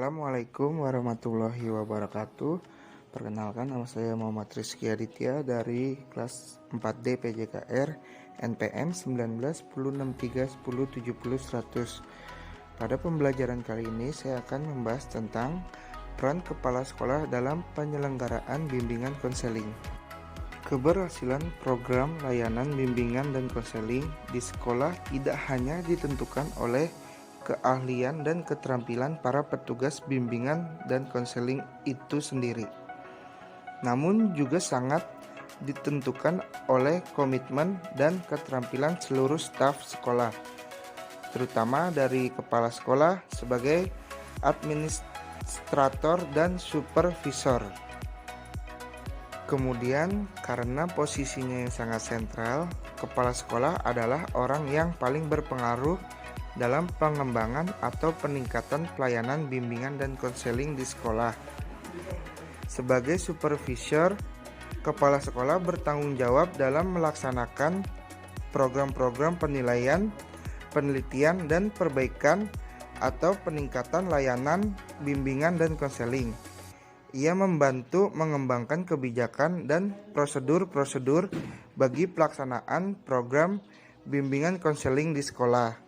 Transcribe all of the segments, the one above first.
Assalamualaikum warahmatullahi wabarakatuh. Perkenalkan, nama saya Muhammad Rizky Aditya dari kelas 4D PJKR NPM 19 1063 1070 100. Pada pembelajaran kali ini saya akan membahas tentang peran kepala sekolah dalam penyelenggaraan bimbingan konseling. Keberhasilan program layanan bimbingan dan konseling di sekolah tidak hanya ditentukan oleh keahlian dan keterampilan para petugas bimbingan dan konseling itu sendiri, namun juga sangat ditentukan oleh komitmen dan keterampilan seluruh staf sekolah, terutama dari kepala sekolah sebagai administrator dan supervisor. Kemudian, karena posisinya yang sangat sentral, kepala sekolah adalah orang yang paling berpengaruh dalam pengembangan atau peningkatan pelayanan bimbingan dan konseling di sekolah. Sebagai supervisor, kepala sekolah bertanggung jawab dalam melaksanakan program-program penilaian, penelitian, dan perbaikan atau peningkatan layanan bimbingan dan konseling. Ia membantu mengembangkan kebijakan dan prosedur-prosedur bagi pelaksanaan program bimbingan konseling di sekolah.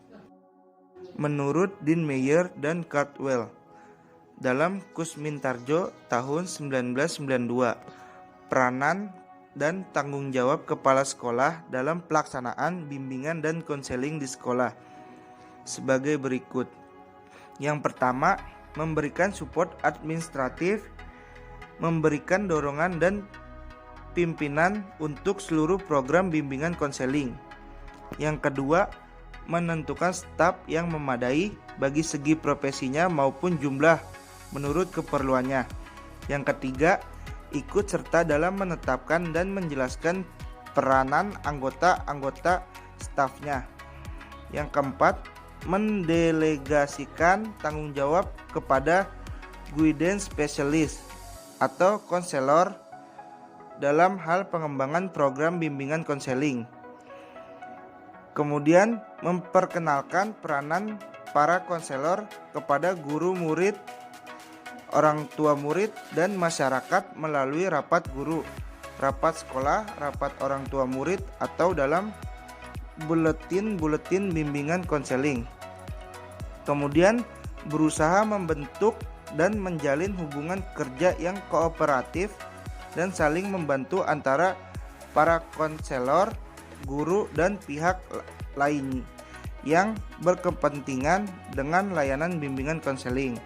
Menurut Dean Meyer dan Cardwell dalam Kusmintarjo tahun 1992, peranan dan tanggung jawab kepala sekolah dalam pelaksanaan bimbingan dan konseling di sekolah sebagai berikut. Yang pertama, memberikan support administratif, memberikan dorongan dan pimpinan untuk seluruh program bimbingan konseling. Yang kedua, menentukan staf yang memadai bagi segi profesinya maupun jumlah menurut keperluannya. Yang ketiga, ikut serta dalam menetapkan dan menjelaskan peranan anggota-anggota stafnya. Yang keempat, mendelegasikan tanggung jawab kepada guidance specialist atau konselor dalam hal pengembangan program bimbingan konseling. Kemudian, memperkenalkan peranan para konselor kepada guru murid, orang tua murid, dan masyarakat melalui rapat guru, rapat sekolah, rapat orang tua murid, atau dalam buletin-buletin bimbingan konseling. Kemudian, berusaha membentuk dan menjalin hubungan kerja yang kooperatif dan saling membantu antara para konselor, guru, dan pihak lain yang berkepentingan dengan layanan bimbingan konseling.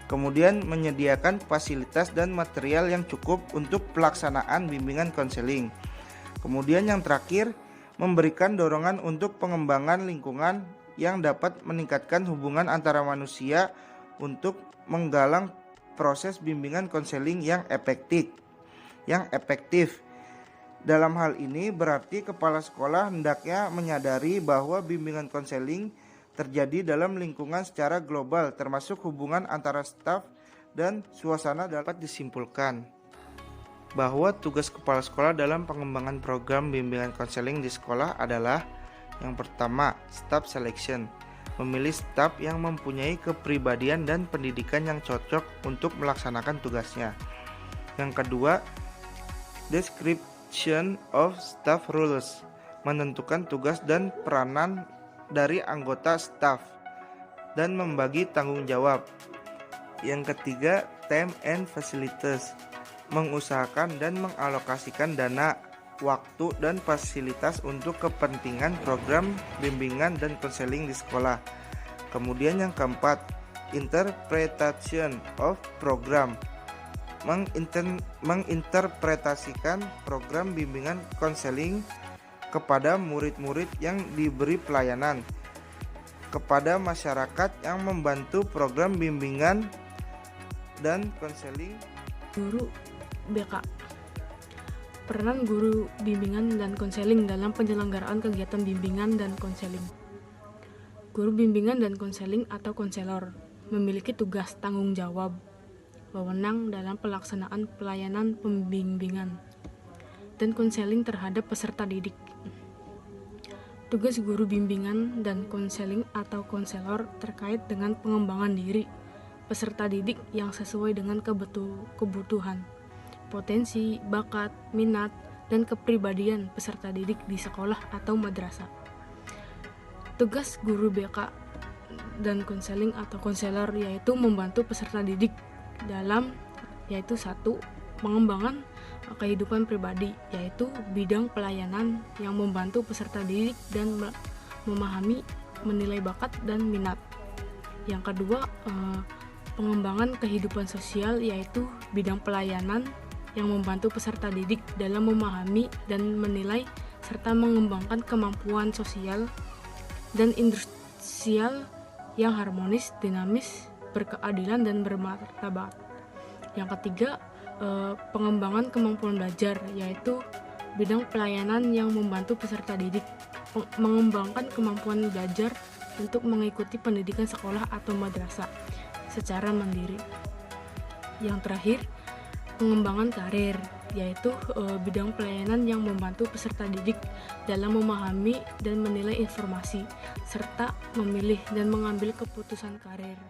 Kemudian, menyediakan fasilitas dan material yang cukup untuk pelaksanaan bimbingan konseling. Kemudian yang terakhir, memberikan dorongan untuk pengembangan lingkungan yang dapat meningkatkan hubungan antara manusia untuk menggalang proses bimbingan konseling yang efektif. Dalam hal ini berarti kepala sekolah hendaknya menyadari bahwa bimbingan konseling terjadi dalam lingkungan secara global, termasuk hubungan antara staf dan suasana. Dapat disimpulkan bahwa tugas kepala sekolah dalam pengembangan program bimbingan konseling di sekolah adalah: yang pertama, staff selection, memilih staf yang mempunyai kepribadian dan pendidikan yang cocok untuk melaksanakan tugasnya. Yang kedua, description of staff roles, menentukan tugas dan peranan dari anggota staf dan membagi tanggung jawab. Yang ketiga, time and facilities, mengusahakan dan mengalokasikan dana, waktu, dan fasilitas untuk kepentingan program bimbingan dan konseling di sekolah. Kemudian yang keempat, interpretation of program, menginterpretasikan program bimbingan konseling kepada murid-murid yang diberi pelayanan, kepada masyarakat yang membantu program bimbingan dan konseling. Guru BK. Peran guru bimbingan dan konseling dalam penyelenggaraan kegiatan bimbingan dan konseling. Guru bimbingan dan konseling atau konselor memiliki tugas tanggung jawab, wewenang dalam pelaksanaan pelayanan pembimbingan dan konseling terhadap peserta didik. Tugas guru bimbingan dan konseling atau konselor terkait dengan pengembangan diri, peserta didik yang sesuai dengan kebutuhan, potensi, bakat, minat, dan kepribadian peserta didik di sekolah atau madrasah. Tugas guru BK dan konseling atau konselor yaitu membantu peserta didik dalam yaitu 1. Pengembangan kehidupan pribadi, yaitu bidang pelayanan yang membantu peserta didik dan memahami, menilai bakat dan minat. Yang kedua, pengembangan kehidupan sosial, yaitu bidang pelayanan yang membantu peserta didik dalam memahami dan menilai serta mengembangkan kemampuan sosial dan industrial yang harmonis, dinamis, berkeadilan dan bermartabat. Yang ketiga, pengembangan kemampuan belajar, yaitu bidang pelayanan yang membantu peserta didik mengembangkan kemampuan belajar untuk mengikuti pendidikan sekolah atau madrasah secara mandiri. Yang terakhir, pengembangan karir, yaitu bidang pelayanan yang membantu peserta didik dalam memahami dan menilai informasi serta memilih dan mengambil keputusan karir.